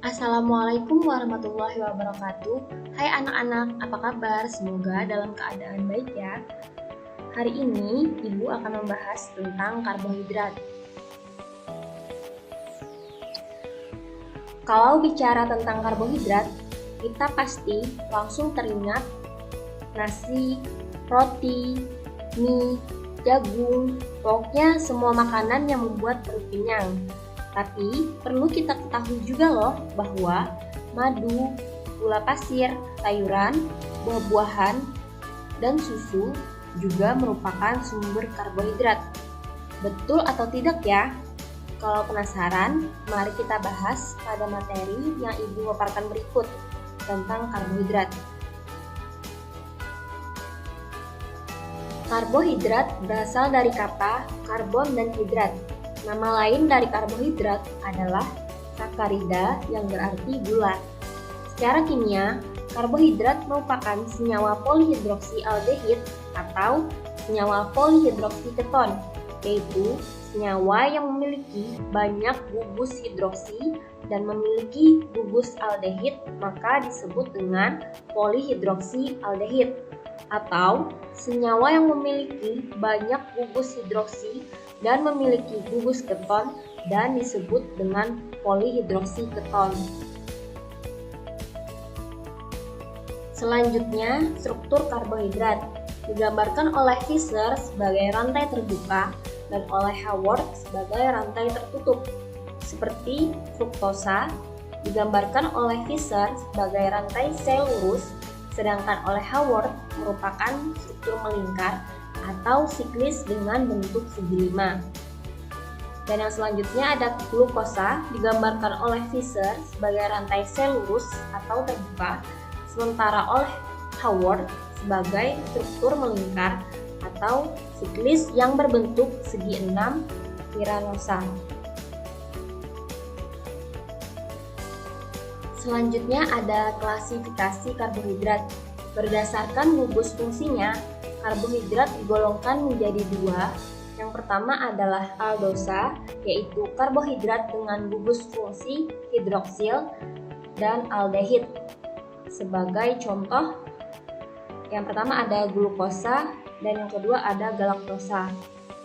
Assalamualaikum warahmatullahi wabarakatuh. Hai anak-anak, apa kabar? Semoga dalam keadaan baik ya. Hari ini Ibu akan membahas tentang karbohidrat. Kalau bicara tentang karbohidrat, kita pasti langsung teringat nasi, roti, mie, jagung, pokoknya semua makanan yang membuat perut kenyang. Tapi perlu kita ketahui juga loh bahwa madu, gula pasir, sayuran, buah-buahan, dan susu juga merupakan sumber karbohidrat. Betul atau tidak ya? Kalau penasaran, mari kita bahas pada materi yang Ibu paparkan berikut tentang karbohidrat. Karbohidrat berasal dari kata karbon dan hidrat. Nama lain dari karbohidrat adalah sakarida yang berarti gula. Secara kimia, karbohidrat merupakan senyawa polihidroksialdehid atau senyawa polihidroksiketon, yaitu senyawa yang memiliki banyak gugus hidroksi dan memiliki gugus aldehid, maka disebut dengan polihidroksialdehid. Atau senyawa yang memiliki banyak gugus hidroksi dan memiliki gugus keton dan disebut dengan polihidroksiketon. Selanjutnya, struktur karbohidrat digambarkan oleh Fischer sebagai rantai terbuka dan oleh Haworth sebagai rantai tertutup. Seperti fruktosa digambarkan oleh Fischer sebagai rantai sel lurus, sedangkan oleh Haworth merupakan struktur melingkar atau siklis dengan bentuk segi lima. Dan yang selanjutnya ada glukosa digambarkan oleh Fischer sebagai rantai sel lurus atau terbuka, sementara oleh Haworth sebagai struktur melingkar atau siklis yang berbentuk segi enam piranosa. Selanjutnya ada klasifikasi karbohidrat. Berdasarkan gugus fungsinya, karbohidrat digolongkan menjadi dua. Yang pertama adalah aldosa, yaitu karbohidrat dengan gugus fungsi hidroksil dan aldehid. Sebagai contoh, yang pertama ada glukosa dan yang kedua ada galaktosa.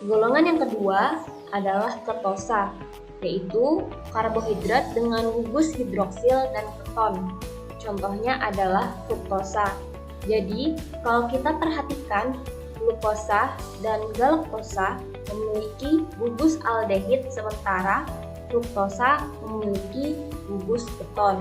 Golongan yang kedua adalah ketosa, yaitu karbohidrat dengan gugus hidroksil dan keton. Contohnya adalah fruktosa. Jadi, kalau kita perhatikan, glukosa dan galaktosa memiliki gugus aldehid sementara fruktosa memiliki gugus keton.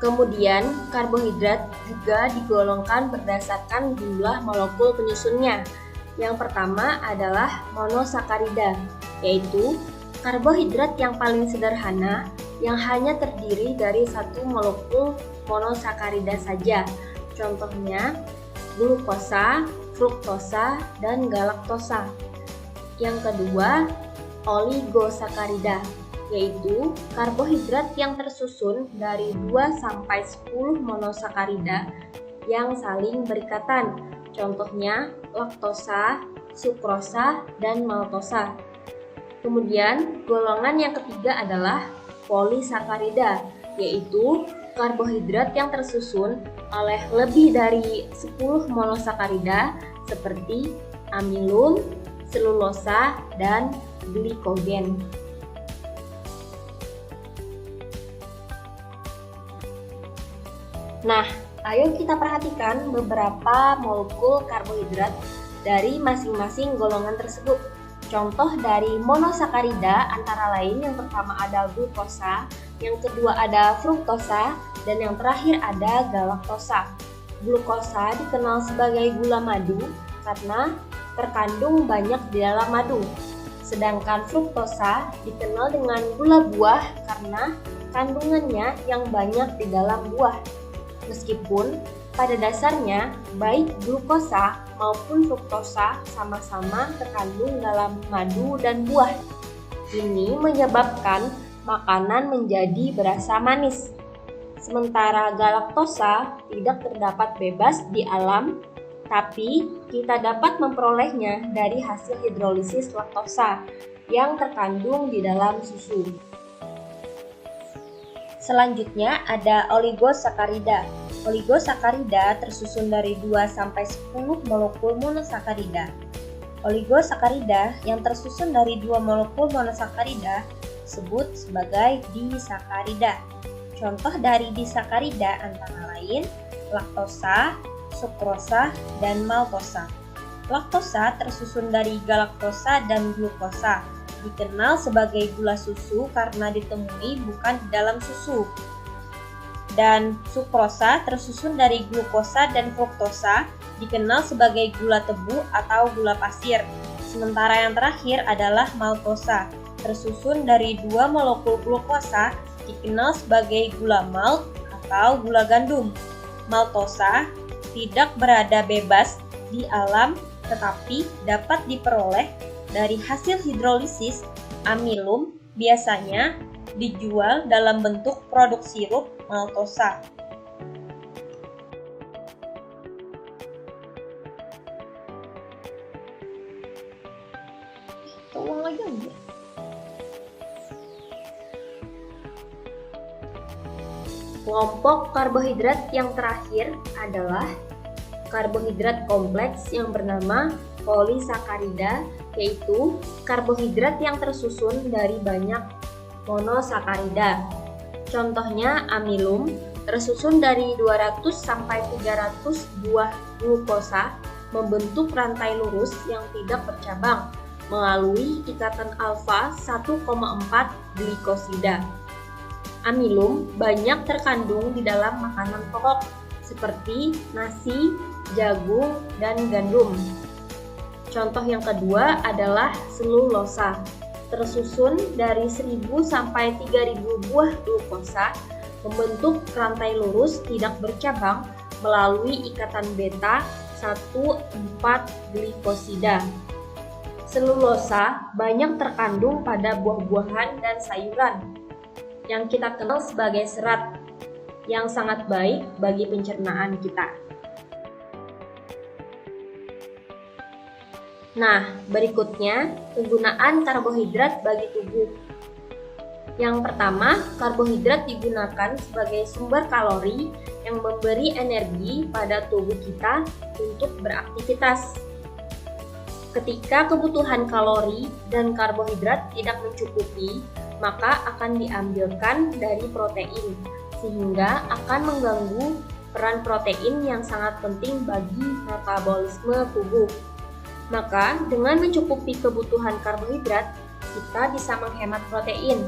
Kemudian, karbohidrat juga digolongkan berdasarkan jumlah molekul penyusunnya. Yang pertama adalah monosakarida, yaitu karbohidrat yang paling sederhana yang hanya terdiri dari satu molekul monosakarida saja. Contohnya glukosa, fruktosa, dan galaktosa. Yang kedua, oligosakarida, yaitu karbohidrat yang tersusun dari 2-10 monosakarida yang saling berikatan. Contohnya laktosa, sukrosa, dan maltosa. Kemudian golongan yang ketiga adalah polisakarida, yaitu karbohidrat yang tersusun oleh lebih dari 10 monosakarida seperti amilum, selulosa, dan glikogen. Nah, ayo kita perhatikan beberapa molekul karbohidrat dari masing-masing golongan tersebut. Contoh dari monosakarida antara lain yang pertama ada glukosa, yang kedua ada fruktosa, dan yang terakhir ada galaktosa. Glukosa dikenal sebagai gula madu karena terkandung banyak di dalam madu. Sedangkan fruktosa dikenal dengan gula buah karena kandungannya yang banyak di dalam buah. Meskipun pada dasarnya baik glukosa maupun fruktosa sama-sama terkandung dalam madu dan buah. Ini menyebabkan makanan menjadi berasa manis. Sementara galaktosa tidak terdapat bebas di alam tapi kita dapat memperolehnya dari hasil hidrolisis laktosa yang terkandung di dalam susu. Selanjutnya ada oligosakarida. Oligosakarida tersusun dari 2-10 molekul monosakarida. Oligosakarida yang tersusun dari 2 molekul monosakarida disebut sebagai disakarida. Contoh dari disakarida antara lain laktosa, sukrosa, dan maltosa. Laktosa tersusun dari galaktosa dan glukosa. Dikenal sebagai gula susu karena ditemui bukan di dalam susu. Dan sukrosa tersusun dari glukosa dan fruktosa, dikenal sebagai gula tebu atau gula pasir. Sementara yang terakhir adalah maltosa, tersusun dari 2 molekul glukosa, dikenal sebagai gula malt atau gula gandum. Maltosa tidak berada bebas di alam tetapi dapat diperoleh dari hasil hidrolisis amilum, biasanya dijual dalam bentuk produk sirup maltosa. Ulang lagi aja. Kelompok karbohidrat yang terakhir adalah karbohidrat kompleks yang bernama polisakarida, yaitu karbohidrat yang tersusun dari banyak monosakarida. Contohnya amilum tersusun dari 200-300 buah glukosa membentuk rantai lurus yang tidak bercabang melalui ikatan alfa 1,4 glikosida. Amilum banyak terkandung di dalam makanan pokok seperti nasi, jagung, dan gandum. Contoh yang kedua adalah selulosa, tersusun dari 1.000-3.000 buah glukosa membentuk rantai lurus tidak bercabang melalui ikatan beta 1,4 glikosida. Selulosa banyak terkandung pada buah-buahan dan sayuran yang kita kenal sebagai serat, yang sangat baik bagi pencernaan kita. Nah, berikutnya penggunaan karbohidrat bagi tubuh. Yang pertama, karbohidrat digunakan sebagai sumber kalori yang memberi energi pada tubuh kita untuk beraktivitas. Ketika kebutuhan kalori dan karbohidrat tidak mencukupi, maka akan diambilkan dari protein, sehingga akan mengganggu peran protein yang sangat penting bagi metabolisme tubuh. Maka, dengan mencukupi kebutuhan karbohidrat, kita bisa menghemat protein.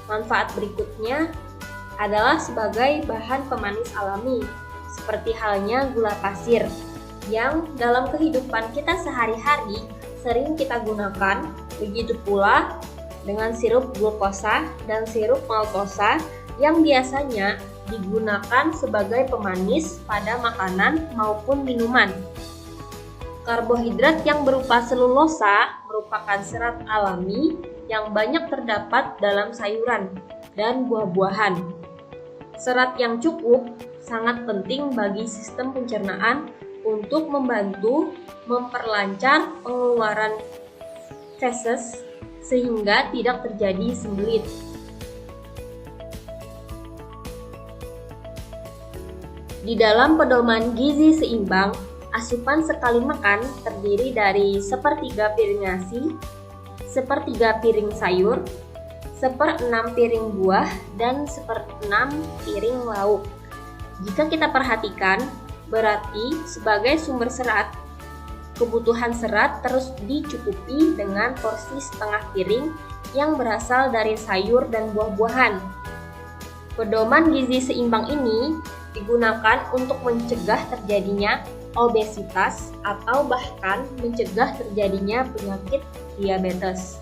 Manfaat berikutnya adalah sebagai bahan pemanis alami, seperti halnya gula pasir, yang dalam kehidupan kita sehari-hari sering kita gunakan, begitu pula dengan sirup glukosa dan sirup maltosa yang biasanya digunakan sebagai pemanis pada makanan maupun minuman. Karbohidrat yang berupa selulosa merupakan serat alami yang banyak terdapat dalam sayuran dan buah-buahan. Serat yang cukup sangat penting bagi sistem pencernaan untuk membantu memperlancar pengeluaran feses sehingga tidak terjadi sembelit. Di dalam pedoman gizi seimbang, asupan sekali makan terdiri dari 1/3 piring nasi, 1/3 piring sayur, 1/6 piring buah, dan 1/6 piring lauk. Jika kita perhatikan, berarti sebagai sumber serat, kebutuhan serat terus dicukupi dengan porsi setengah piring yang berasal dari sayur dan buah-buahan. Pedoman gizi seimbang ini digunakan untuk mencegah terjadinya obesitas atau bahkan mencegah terjadinya penyakit diabetes.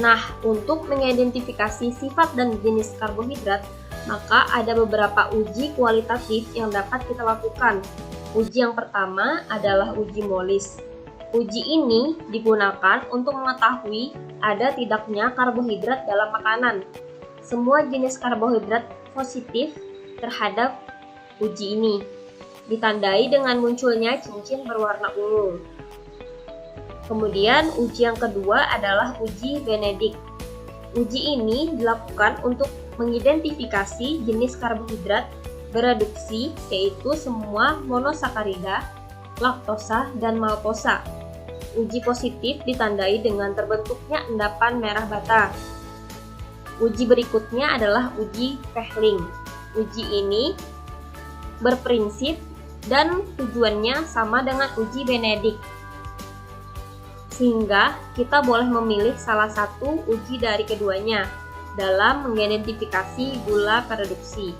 Nah, untuk mengidentifikasi sifat dan jenis karbohidrat, maka ada beberapa uji kualitatif yang dapat kita lakukan. Uji yang pertama adalah uji Molis. Uji ini digunakan untuk mengetahui ada tidaknya karbohidrat dalam makanan. Semua jenis karbohidrat positif terhadap uji ini. ditandai dengan munculnya cincin berwarna ungu. Kemudian uji yang kedua adalah uji Benedict. Uji ini dilakukan untuk mengidentifikasi jenis karbohidrat bereduksi, yaitu semua monosakarida, laktosa, dan maltosa. Uji positif ditandai dengan terbentuknya endapan merah bata. Uji berikutnya adalah uji Fehling. Uji ini berprinsip dan tujuannya sama dengan uji Benedict, sehingga kita boleh memilih salah satu uji dari keduanya dalam mengidentifikasi gula pereduksi.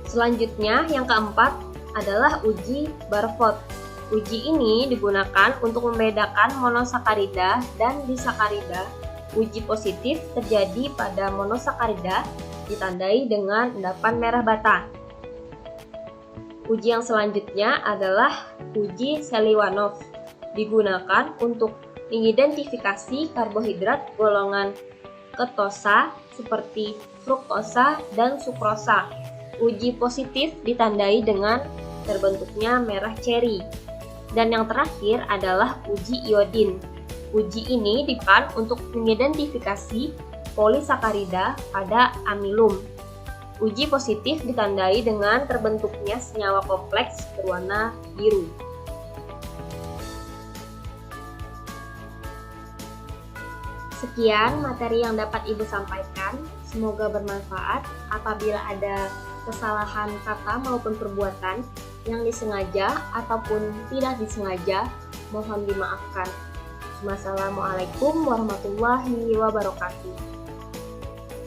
Selanjutnya, yang keempat adalah uji Barford. Uji ini digunakan untuk membedakan monosakarida dan disakarida. Uji positif terjadi pada monosakarida ditandai dengan endapan merah bata. Uji yang selanjutnya adalah uji Seliwanov, digunakan untuk mengidentifikasi karbohidrat golongan ketosa seperti fruktosa dan sukrosa. Uji positif ditandai dengan terbentuknya merah ceri. Dan yang terakhir adalah uji iodin. Uji ini digunakan untuk mengidentifikasi polisakarida pada amilum. Uji positif ditandai dengan terbentuknya senyawa kompleks berwarna biru. Sekian materi yang dapat Ibu sampaikan. Semoga bermanfaat. Apabila ada kesalahan kata maupun perbuatan yang disengaja ataupun tidak disengaja, mohon dimaafkan. Wassalamualaikum warahmatullahi wabarakatuh.